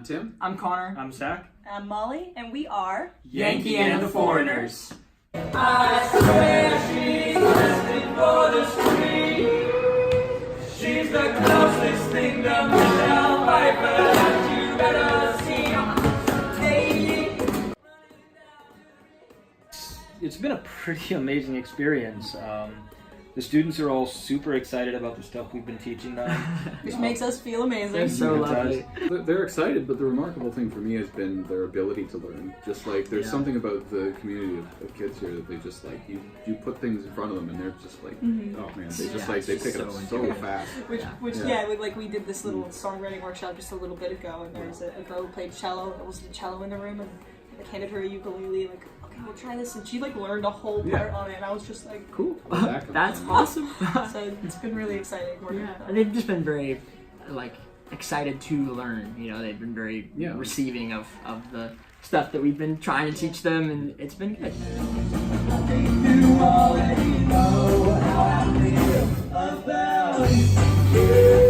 Tim. I'm Connor. I'm Zach. I'm Molly, and we are Yankee and the Foreigners. I swear she's destined for the street. She's the closest thing to Michelle Pfeiffer that you've ever seen. It's been a pretty amazing experience. The students are all super excited about the stuff we've been teaching them. which makes us feel amazing. They're so lovely. They're excited, but the remarkable thing for me has been their ability to learn. Just like there's something about the community of kids here that they just like you put things in front of them and they're just like, oh man, they just like they pick it up so fast. Which like we did this little songwriting workshop just a little bit ago, and there was a girl who played cello. There was a cello in the room, and I handed her a ukulele, like, okay, we'll try this, and she like learned a whole part on it, and I was just like, Cool. That's awesome. So it's been really exciting working with them. And they've just been very, like, excited to learn. You know, they've been very receiving of the stuff that we've been trying to teach them, and it's been good. You already know how I feel about you.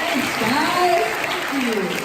Thanks, guys. Thank you.